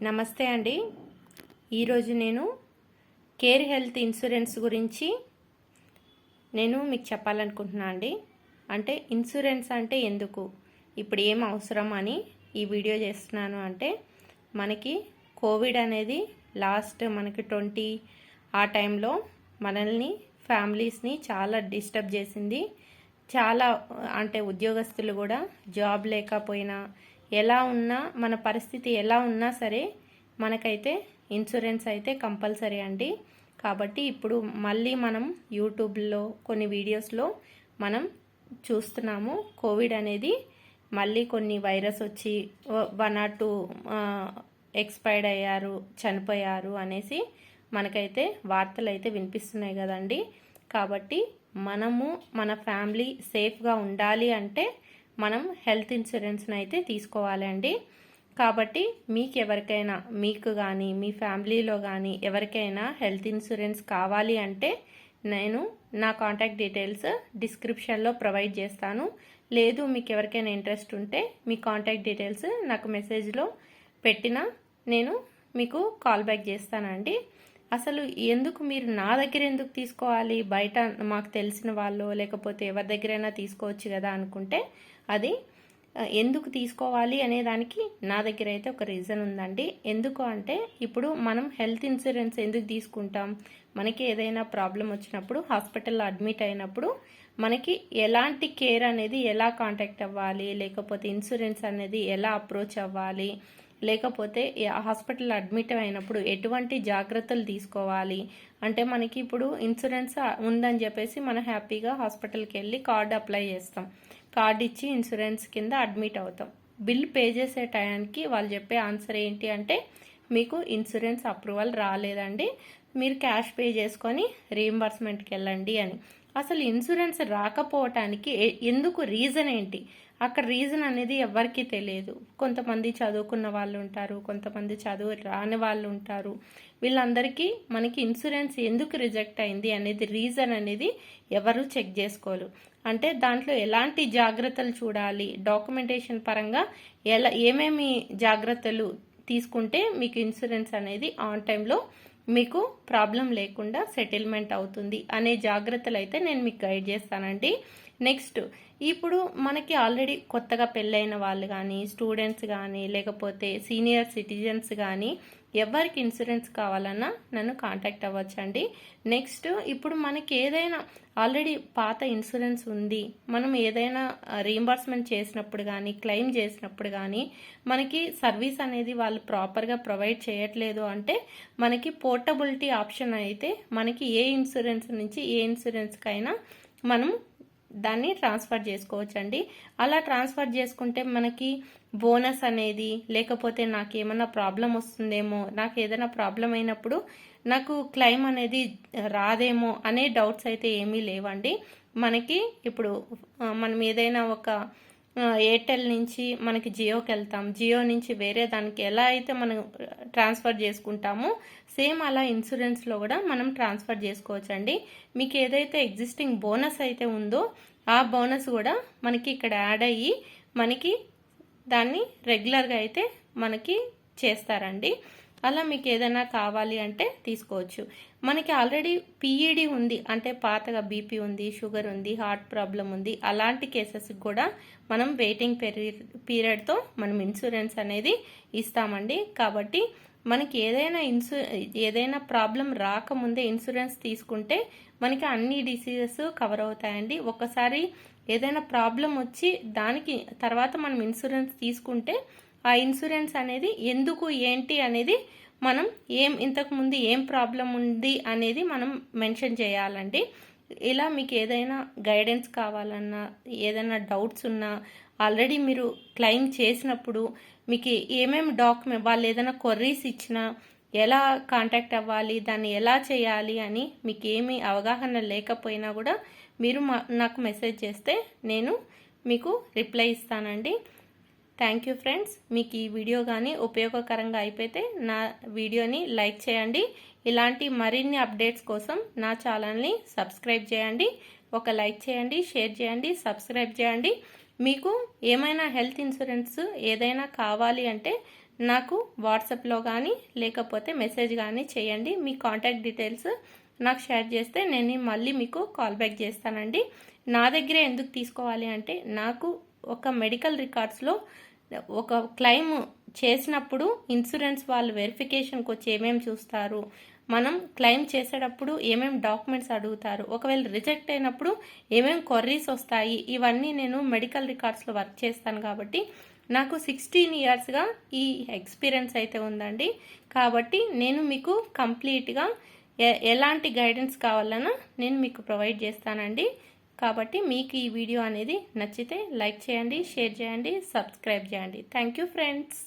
నమస్తే అండి. ఈరోజు నేను కేర్ హెల్త్ ఇన్సూరెన్స్ గురించి మీకు చెప్పాలనుకుంటున్నాను అండి. అంటే ఇన్సూరెన్స్ అంటే ఎందుకు, ఇప్పుడు ఏం అవసరం అని ఈ వీడియో చేస్తున్నాను. అంటే మనకి కోవిడ్ అనేది మనకి 20 ఆ టైంలో మనల్ని ఫ్యామిలీస్ని చాలా డిస్టర్బ్ చేసింది. చాలా అంటే ఉద్యోగస్తులు కూడా జాబ్ లేకపోయినా ఎలా ఉన్నా, మన పరిస్థితి ఎలా ఉన్నా సరే మనకైతే ఇన్సూరెన్స్ అయితే కంపల్సరీ అండి. కాబట్టి ఇప్పుడు మళ్ళీ మనం యూట్యూబ్లో కొన్ని వీడియోస్లో మనం చూస్తున్నాము, కోవిడ్ అనేది మళ్ళీ కొన్ని వైరస్ వచ్చి 1 or 2 ఎక్స్పైర్డ్ అయ్యారు, చనిపోయారు అనేసి మనకైతే వార్తలు అయితే వినిపిస్తున్నాయి కదండి. కాబట్టి మనము మన ఫ్యామిలీ సేఫ్గా ఉండాలి అంటే మనం హెల్త్ ఇన్సూరెన్స్ని అయితే తీసుకోవాలండి. కాబట్టి మీకు కానీ మీ ఫ్యామిలీలో కానీ ఎవరికైనా హెల్త్ ఇన్సూరెన్స్ కావాలి అంటే నేను నా కాంటాక్ట్ డీటెయిల్స్ డిస్క్రిప్షన్లో ప్రొవైడ్ చేస్తాను. లేదు మీకు ఎవరికైనా ఇంట్రెస్ట్ ఉంటే మీ కాంటాక్ట్ డీటెయిల్స్ నాకు మెసేజ్లో పెట్టినా నేను మీకు కాల్ బ్యాక్ చేస్తానండి. అసలు ఎందుకు మీరు నా దగ్గర ఎందుకు తీసుకోవాలి, బయట మాకు తెలిసిన వాళ్ళు లేకపోతే ఎవరి దగ్గరైనా తీసుకోవచ్చు కదా అనుకుంటే, అది ఎందుకు తీసుకోవాలి అనే దానికి నా దగ్గర అయితే ఒక రీజన్ ఉందండి. ఎందుకు అంటే ఇప్పుడు మనం హెల్త్ ఇన్సూరెన్స్ ఎందుకు తీసుకుంటాం, మనకి ఏదైనా ప్రాబ్లం వచ్చినప్పుడు హాస్పిటల్లో అడ్మిట్ అయినప్పుడు మనకి ఎలాంటి కేర్ అనేది ఎలా కాంటాక్ట్ అవ్వాలి, లేకపోతే ఇన్సూరెన్స్ అనేది ఎలా అప్రోచ్ అవ్వాలి, లేకపోతే హాస్పిటల్ అడ్మిట్ అయినప్పుడు ఎటువంటి జాగ్రత్తలు తీసుకోవాలి అంటే మనకి ఇప్పుడు ఇన్సూరెన్స్ ఉందని చెప్పేసి మనం హ్యాపీగా హాస్పిటల్కి వెళ్ళి కార్డు అప్లై చేస్తాం, కార్డు ఇచ్చి ఇన్సూరెన్స్ కింద అడ్మిట్ అవుతాం. బిల్ పే చేసే టైంకి వాళ్ళు చెప్పే ఆన్సర్ ఏంటి అంటే మీకు ఇన్సూరెన్స్ అప్రూవల్ రాలేదండి, మీరు క్యాష్ పే చేసుకొని రీయింబర్స్మెంట్కి వెళ్ళండి అని. అసలు ఇన్సూరెన్స్ రాకపోవటానికి ఎందుకు, రీజన్ ఏంటి, అక్కడ రీజన్ అనేది ఎవరికీ తెలియదు. కొంతమంది చదువుకున్న వాళ్ళు ఉంటారు, కొంతమంది చదువు రాని వాళ్ళు ఉంటారు. వీళ్ళందరికీ మనకి ఇన్సూరెన్స్ ఎందుకు రిజెక్ట్ అయింది అనేది రీజన్ అనేది ఎవరు చెక్ చేసుకోరు. అంటే దాంట్లో ఎలాంటి జాగ్రత్తలు చూడాలి, డాక్యుమెంటేషన్ పరంగా ఏమేమి జాగ్రత్తలు తీసుకుంటే మీకు ఇన్సూరెన్స్ అనేది ఆన్ టైంలో మీకు ప్రాబ్లం లేకుండా సెటిల్మెంట్ అవుతుంది అనే జాగ్రత్తలు అయితే నేను మీకు గైడ్ చేస్తానండి. నెక్స్ట్, ఇప్పుడు మనకి ఆల్రెడీ కొత్తగా పెళ్ళైన వాళ్ళు కానీ, స్టూడెంట్స్ కానీ, లేకపోతే సీనియర్ సిటిజన్స్ కానీ ఎవరికి ఇన్సూరెన్స్ కావాలన్నా నన్ను కాంటాక్ట్ అవ్వచ్చండి. నెక్స్ట్, ఇప్పుడు మనకి ఏదైనా ఆల్రెడీ పాత ఇన్సూరెన్స్ ఉంది, మనం ఏదైనా రీయింబర్స్మెంట్ చేసినప్పుడు కానీ, క్లెయిమ్ చేసినప్పుడు కానీ మనకి సర్వీస్ అనేది వాళ్ళు ప్రాపర్గా ప్రొవైడ్ చేయట్లేదు అంటే మనకి పోర్టబిలిటీ ఆప్షన్ అయితే మనకి ఏ ఇన్సూరెన్స్ నుంచి ఏ ఇన్సూరెన్స్కైనా మనం దాన్ని ట్రాన్స్ఫర్ చేసుకోవచ్చండి. అలా ట్రాన్స్ఫర్ చేసుకుంటే మనకి బోనస్ అనేది, లేకపోతే నాకు ఏమైనా ప్రాబ్లం వస్తుందేమో, నాకు ఏదైనా ప్రాబ్లం అయినప్పుడు నాకు క్లెయిమ్ అనేది రాదేమో అనే డౌట్స్ అయితే ఏమీ లేవండి. మనకి ఇప్పుడు మనం ఏదైనా ఒక ఎయిర్టెల్ నుంచి మనకి జియోకి వెళ్తాం, జియో నుంచి వేరే దానికి ఎలా అయితే మనం ట్రాన్స్ఫర్ చేసుకుంటామో సేమ్ అలా ఇన్సూరెన్స్లో కూడా మనం ట్రాన్స్ఫర్ చేసుకోవచ్చండి. మీకు ఏదైతే ఎగ్జిస్టింగ్ బోనస్ అయితే ఉందో ఆ బోనస్ కూడా మనకి ఇక్కడ యాడ్ అయ్యి మనకి దాన్ని రెగ్యులర్గా అయితే మనకి చేస్తారండి. అలా మీకు ఏదైనా కావాలి అంటే తీసుకోవచ్చు. మనకి ఆల్రెడీ పీఈడి ఉంది అంటే పాతగా బీపీ ఉంది, షుగర్ ఉంది, హార్ట్ ప్రాబ్లం ఉంది, అలాంటి కేసెస్కి కూడా మనం వెయిటింగ్ పీరియడ్తో మనం ఇన్సూరెన్స్ అనేది ఇస్తామండి. కాబట్టి మనకి ఏదైనా ప్రాబ్లం రాకముందే ఇన్సూరెన్స్ తీసుకుంటే మనకి అన్ని డిసీజెస్ కవర్ అవుతాయండి. ఒకసారి ఏదైనా ప్రాబ్లం వచ్చి దానికి తర్వాత మనం ఇన్సూరెన్స్ తీసుకుంటే ఆ ఇన్సూరెన్స్ అనేది ఎందుకు ఏంటి అనేది మనం ఇంతకుముందు ఏం ప్రాబ్లం ఉంది అనేది మనం మెన్షన్ చేయాలండి. ఇలా మీకు ఏదైనా గైడెన్స్ కావాలన్నా, ఏదైనా డౌట్స్ ఉన్నా, ఆల్రెడీ మీరు క్లెయిమ్ చేసినప్పుడు మీకు ఏమేమి వాళ్ళు ఏదైనా క్వరీస్ ఇచ్చినా ఎలా కాంటాక్ట్ అవ్వాలి, దాన్ని ఎలా చేయాలి అని మీకు ఏమీ అవగాహన లేకపోయినా కూడా మీరు నాకు మెసేజ్ చేస్తే నేను మీకు రిప్లై ఇస్తానండి. Thank you friends. మీకు ఈ వీడియో కానీ ఉపయోగకరంగా అయిపోతే నా వీడియోని లైక్ చేయండి. ఇలాంటి మరిన్ని అప్డేట్స్ కోసం నా ఛానల్ని సబ్స్క్రైబ్ చేయండి. ఒక లైక్ చేయండి, షేర్ చేయండి, సబ్స్క్రైబ్ చేయండి. మీకు ఏమైనా హెల్త్ ఇన్సూరెన్స్ ఏదైనా కావాలి అంటే నాకు వాట్సాప్లో కానీ లేకపోతే మెసేజ్ కానీ చేయండి. మీ కాంటాక్ట్ డీటెయిల్స్ నాకు షేర్ చేస్తే నేను మళ్ళీ మీకు కాల్ బ్యాక్ చేస్తానండి. నా దగ్గరే ఎందుకు తీసుకోవాలి అంటే, నాకు ఒక మెడికల్ రికార్డ్స్లో ఒక క్లెయిమ్ చేసినప్పుడు ఇన్సూరెన్స్ వాళ్ళు వెరిఫికేషన్కి వచ్చి ఏమేమి చూస్తారు, మనం క్లెయిమ్ చేసేటప్పుడు ఏమేమి డాక్యుమెంట్స్ అడుగుతారు, ఒకవేళ రిజెక్ట్ అయినప్పుడు ఏమేమి క్వరీస్ వస్తాయి, ఇవన్నీ నేను మెడికల్ రికార్డ్స్లో వర్క్ చేస్తాను కాబట్టి నాకు 16 ఇయర్స్గా ఈ ఎక్స్పీరియన్స్ అయితే ఉందండి. కాబట్టి నేను మీకు కంప్లీట్గా ఎలాంటి గైడెన్స్ కావాలన్నా నేను మీకు ప్రొవైడ్ చేస్తానండి. కాబట్టి మీకు ఈ వీడియో అనేది నచ్చితే లైక్ చేయండి, షేర్ చేయండి, సబ్స్క్రైబ్ చేయండి. Thank you friends.